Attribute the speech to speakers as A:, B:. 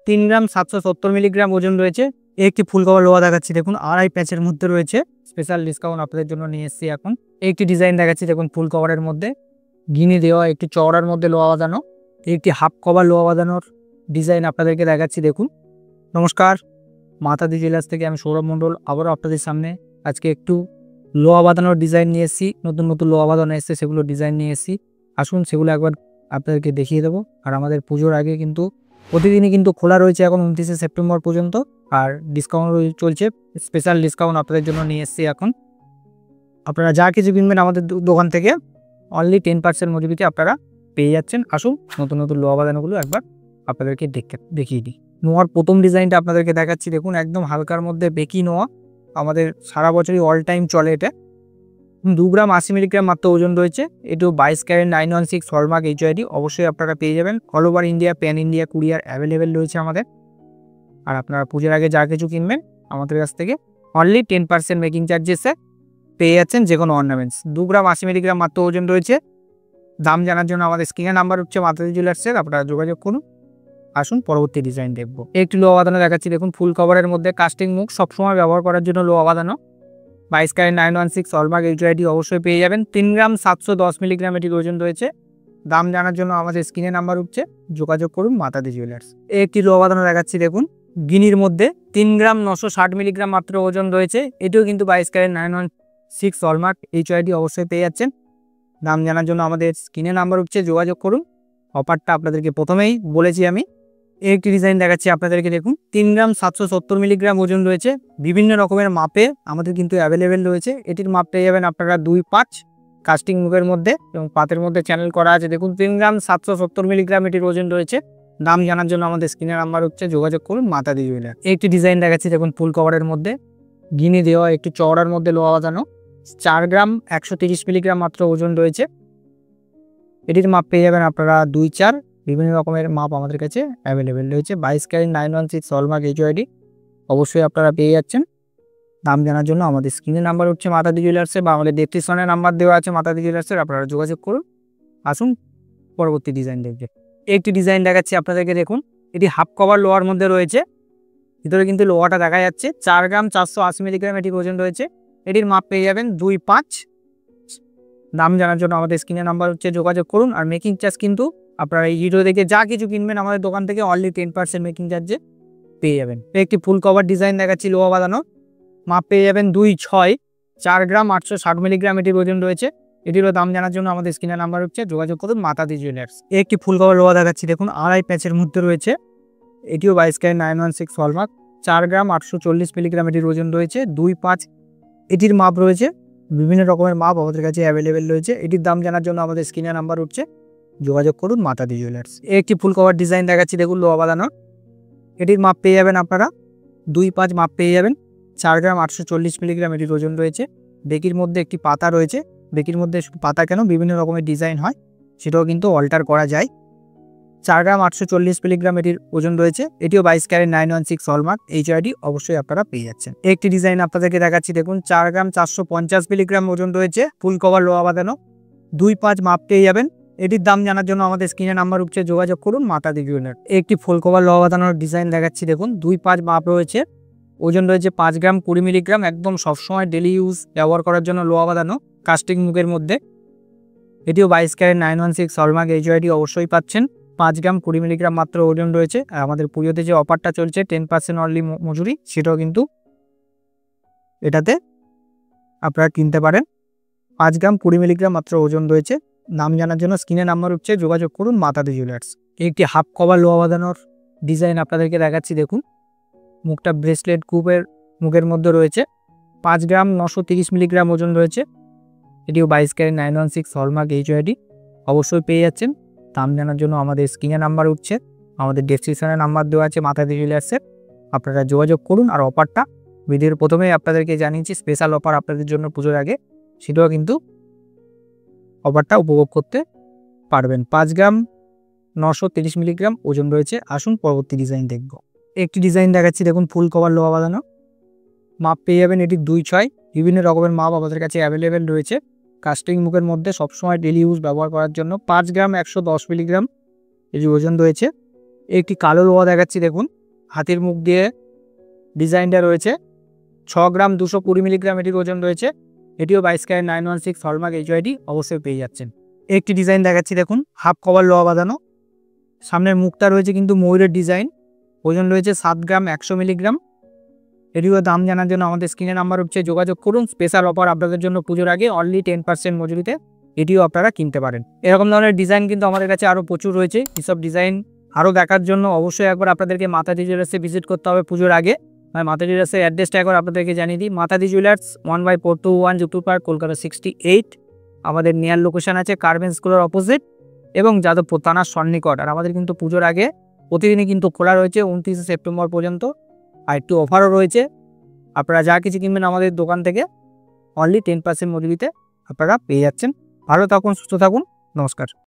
A: 3 গ্রাম 770 milligram ওজন রয়েছে। একটি ফুল কভার লোহা দেখাচ্ছি দেখুন, 2.5 প্যাচের মধ্যে রয়েছে। স্পেশাল ডিসকাউন্ট আপনাদের জন্য নিয়ে এসেছি এখন। একটি ডিজাইন দেখাচ্ছি দেখুন, ফুল কভারের মধ্যে গিনি দেওয়া, একটি চওড়ার মধ্যে লোহা বাঁধানো। একটি হাফ কভার লোহা বাঁধানোর ডিজাইন আপনাদেরকে দেখাচ্ছি দেখুন। নমস্কার, মাতাদি জুয়েলার্স থেকে আমি সৌরভ মণ্ডল আবারও আপনাদের সামনে আজকে একটু লোহা বাঁধানোর ডিজাইন নিয়ে এসেছি। নতুন নতুন লোহা বাঁধানো এসছে, সেগুলো ডিজাইন নিয়ে এসেছি। আসুন সেগুলো একবার আপনাদেরকে দেখিয়ে দেবো। আর আমাদের পুজোর আগে কিন্তু প্রতিদিনই কিন্তু খোলা রয়েছে এখন 29শে সেপ্টেম্বর পর্যন্ত, আর ডিসকাউন্ট চলছে, স্পেশাল ডিসকাউন্ট আপনাদের জন্য নিয়ে এসেছি এখন। আপনারা যা কিছু কিনবেন আমাদের দোকান থেকে অনলি 10% মজুরিতে আপনারা পেয়ে যাচ্ছেন। আসুন নতুন নতুন লোহা বাঁধানোগুলো একবার আপনাদেরকে দেখিয়ে দিই। নোয়ার প্রথম ডিজাইনটা আপনাদেরকে দেখাচ্ছি দেখুন, একদম হালকার মধ্যে বেকি নোয়া। আমাদের সারা বছরই অল টাইম চলে এটা। 2 গ্রাম 80 মিলিগ্রাম মাত্র ওজন রয়েছে। এটিও 22 ক্যারেট 916 হলমার্ক HID অবশ্যই আপনারা পেয়ে যাবেন। All over India, pan India courier available রয়েছে আমাদের। আর আপনারা পুজোর আগে যা কিছু কিনবেন আমাদের কাছ থেকে অনলি 10% মেকিং চার্জেসে পেয়ে যাচ্ছেন যে কোনো অর্নামেন্টস। 2 গ্রাম 80 মিলিগ্রাম মাত্র ওজন রয়েছে। দাম জানার জন্য আমাদের স্ক্রিনে নাম্বার হচ্ছে মাতাদি জুয়েলার্সের, আপনারা যোগাযোগ করুন। আসুন পরবর্তী ডিজাইন দেখব। একটি লোহা বাঁধানো দেখাচ্ছি দেখুন, ফুল কভারের মধ্যে কাস্টিং মুখ, সবসময় ব্যবহার করার জন্য লোহা বাঁধানো। 22 ক্যারেট 916 হলমার্ক HID অবশ্যই পেয়ে যাবেন। 3 গ্রাম 710 মিলিগ্রাম এটির ওজন রয়েছে। দাম জানার জন্য আমাদের স্ক্রিনে নাম্বার উঠছে, যোগাযোগ করুন মাতাদি জুয়েলার্স। একটি লোহা বাঁধানো দেখাচ্ছি দেখুন, গিনির মধ্যে 3 গ্রাম 960 মিলিগ্রাম মাত্র ওজন রয়েছে। এটিও কিন্তু 22 ক্যারেট 916 হলমার্ক HID অবশ্যই পেয়ে যাচ্ছেন। দাম জানার জন্য আমাদের স্ক্রিনে নাম্বার উঠছে, যোগাযোগ করুন। অফারটা আপনাদেরকে প্রথমেই বলেছি আমি। একটি ডিজাইন দেখাচ্ছি আপনাদেরকে দেখুন, 3 গ্রাম 770 মিলিগ্রাম ওজন রয়েছে। বিভিন্ন রকমের মাপে আমাদের কিন্তু অ্যাভেলেবেল রয়েছে। এটির মাপ পেয়ে যাবেন আপনারা 2.5 কাস্টিং মুখের মধ্যে এবং পাতের মধ্যে চ্যানেল করা আছে দেখুন। 3 গ্রাম 770 মিলিগ্রাম এটির ওজন রয়েছে। দাম জানার জন্য আমাদের স্ক্রিনে নাম্বার হচ্ছে, যোগাযোগ করুন মাতাদি জুয়েলার্স। একটি ডিজাইন দেখাচ্ছি দেখুন, ফুল কভারের মধ্যে গিনি দেওয়া, একটু চওড়ার মধ্যে লোহা বাঁধানো। 4 গ্রাম 130 মিলিগ্রাম মাত্র ওজন রয়েছে। এটির মাপ পেয়ে যাবেন আপনারা 2.4। বিভিন্ন রকমের মাপ আমাদের কাছে অ্যাভেলেবেল রয়েছে। 22 ক্যারেট 916 হলমার্ক HID অবশ্যই আপনারা পেয়ে যাচ্ছেন। দাম জানার জন্য আমাদের স্ক্রিনে নাম্বার হচ্ছে মাতাদি জুয়েলার্সে, বা আমাদের ডেসক্রিপশনে নাম্বার দেওয়া আছে মাতাদি জুয়েলার্সের, আপনারা যোগাযোগ করুন। আসুন পরবর্তী ডিজাইন দেখবে। একটি ডিজাইন দেখাচ্ছি আপনাদেরকে দেখুন, এটি হাফ কভার লোহার মধ্যে রয়েছে। ভিতরে কিন্তু লোহাটা দেখা যাচ্ছে। 4 গ্রাম 480 মিলিগ্রাম এটির ওজন রয়েছে। এটির মাপ পেয়ে যাবেন 2.5। দাম জানার জন্য আমাদের স্ক্রিনে নাম্বার হচ্ছে, যোগাযোগ করুন। আর মেকিং চার্জ কিন্তু আপনারা এই ভিডিও দেখে যা কিছু কিনবেন আমাদের দোকান থেকে অনলি 10% মেকিং চার্জে পেয়ে যাবেন। একটি ফুল কভার ডিজাইন দেখাচ্ছি লোহা বাঁধানো, মাপ পেয়ে যাবেন 2.6। 4 গ্রাম 860 মিলিগ্রাম এটির ওজন রয়েছে। এটিরও দাম জানার জন্য আমাদের স্ক্রিনে নাম্বার হচ্ছে, যোগাযোগ করুন মাতাদি জুয়েলার্স। একটি ফুল কভার লোহা দেখাচ্ছি দেখুন, 2.5 প্যাচের মধ্যে রয়েছে। এটিও 22 ক্যারেট 916 হলমার্ক। 4 গ্রাম 840 মিলিগ্রাম এটির ওজন রয়েছে। 2.5 এটির মাপ রয়েছে। বিভিন্ন রকমের মাপ আমাদের কাছে অ্যাভেলেবেল রয়েছে। এটির দাম জানার জন্য আমাদের স্ক্রিনে নাম্বার উঠছে, যোগাযোগ করুন মাতাদি জুয়েলার্স। একটি ফুল কভার ডিজাইন দেখাচ্ছি দেখুন, লোহা বাঁধানো। এটির মাপ পেয়ে যাবেন আপনারা 2.5 মাপ পেয়ে যাবেন। 4 গ্রাম 840 মিলিগ্রাম এটির ওজন রয়েছে। বেকির মধ্যে একটি পাতা রয়েছে। বেকির মধ্যে পাতা কেন, বিভিন্ন রকমের ডিজাইন হয়, সেটাও কিন্তু অল্টার করা যায়। 4 গ্রাম 840 মিলিগ্রাম এটির ওজন রয়েছে। এটিও 22 ক্যারেট 916 হলমার্ক HID অবশ্যই আপনারা পেয়ে যাচ্ছেন। একটি ডিজাইন আপনাদেরকে দেখাচ্ছি দেখুন, 4 গ্রাম 450 মিলিগ্রাম ওজন রয়েছে। ফুল কভার লোহা বাঁধানো। 2.5 মাপ পেয়ে যাবেন। এটির দাম জানার জন্য আমাদের স্ক্রিনে নাম্বার উঠছে, যোগাযোগ করুন মাতাদি জুয়েলার্স। একটি ফুল কভার লোহা বাঁধানোর ডিজাইন দেখাচ্ছি দেখুন, 2.5 মাপ রয়েছে। ওজন রয়েছে 5 গ্রাম 20 মিলিগ্রাম। একদম সবসময় ডেলি ইউজ ব্যবহার করার জন্য লোহা বাঁধানো, কাস্টিং মুখের মধ্যে। এটিও 22 ক্যারেট 916 হলমার্ক HID অবশ্যই পাচ্ছেন। 5 গ্রাম 20 মিলিগ্রাম মাত্র ওজন রয়েছে। আর আমাদের পুজোতে যে অফারটা চলছে 10% অনলি মজুরি, সেটাও কিন্তু এটাতে আপনারা কিনতে পারেন। 5 গ্রাম 20 মিলিগ্রাম মাত্র ওজন রয়েছে। নাম জানার জন্য স্ক্রিনে নাম্বার উঠছে, যোগাযোগ করুন মাতাদি জুয়েলার্স। একটি হাফ কভার লোহা বাঁধানোর ডিজাইন আপনাদেরকে দেখাচ্ছি দেখুন, মুখটা ব্রেসলেট গ্রুপের মুখের মধ্যে রয়েছে। 5 গ্রাম 930 মিলিগ্রাম ওজন রয়েছে। এটিও 22 ক্যারেট 916 হলমার্ক HID অবশ্যই পেয়ে যাচ্ছেন। দাম জানার জন্য আমাদের স্ক্রিনে নাম্বার উঠছে, আমাদের ডেসক্রিপশনে নাম্বার দেওয়া আছে মাতাদি জুয়েলার্সের, আপনারা যোগাযোগ করুন। আর অফারটা ভিডিওর প্রথমেই আপনাদেরকে জানিয়েছি, স্পেশাল অফার আপনাদের জন্য পুজোর আগে, সেটাও কিন্তু অফারটা উপভোগ করতে পারবেন। 5 গ্রাম 930 মিলিগ্রাম ওজন রয়েছে। আসুন পরবর্তী ডিজাইন দেখব। একটি ডিজাইন দেখাচ্ছি দেখুন, ফুল কভার লোহা বাঁধানো। মাপ পেয়ে যাবেন এটি 2.6। বিভিন্ন রকমের মাপ আমাদের কাছে অ্যাভেলেবেল রয়েছে। কাস্টিং মুখের মধ্যে, সবসময় ডেলি ইউজ ব্যবহার করার জন্য। 5 গ্রাম 110 মিলিগ্রাম এটি ওজন রয়েছে। একটি কালো লোহা দেখাচ্ছি দেখুন, হাতির মুখ দিয়ে ডিজাইনটা রয়েছে। 6 গ্রাম 220 মিলিগ্রাম এটির ওজন রয়েছে। এটিও 22 ক্যারেট 916 হলমার্ক HYD অবশ্যই পেয়ে যাচ্ছেন। একটি ডিজাইন দেখাচ্ছি দেখুন, হাফ কভার লোহা বাঁধানো, সামনের মুখটা রয়েছে কিন্তু ময়ূরের ডিজাইন, ওজন রয়েছে 7 গ্রাম 100 মিলিগ্রাম। এটিও দাম জানার জন্য আমাদের স্ক্রিনে নাম্বার হচ্ছে যোগাযোগ করুন। স্পেশাল অফার আপনাদের জন্য পুজোর আগে অনলি 10% মজুরিতে এটিও আপনারা কিনতে পারেন। এরকম ধরনের ডিজাইন কিন্তু আমাদের কাছে আরও প্রচুর রয়েছে। এসব ডিজাইন আরও দেখার জন্য অবশ্যই একবার আপনাদেরকে মাতাদি জুয়েলার্সে ভিজিট করতে হবে পুজোর আগে। মাতাদি জুয়েলার্সের অ্যাড্রেসটা একবার আপনাদেরকে জানিয়ে দিই। মাতাদি জুয়েলার্স 1/421 জুটু পার্ক, কলকাতা 68। আমাদের নিয়ার লোকেশন আছে কার্মেন স্কুলের অপোজিট এবং যাদবপুর থানার সন্নিকট। আর আমাদের কিন্তু পুজোর আগে প্রতিদিনই কিন্তু খোলা রয়েছে 29 সেপ্টেম্বর পর্যন্ত। আর একটু অফারও রয়েছে, আপনারা যা কিছু কিনবেন আমাদের দোকান থেকে অনলি 10% মজুরিতে আপনারা পেয়ে যাচ্ছেন। ভালো থাকুন, সুস্থ থাকুন, নমস্কার।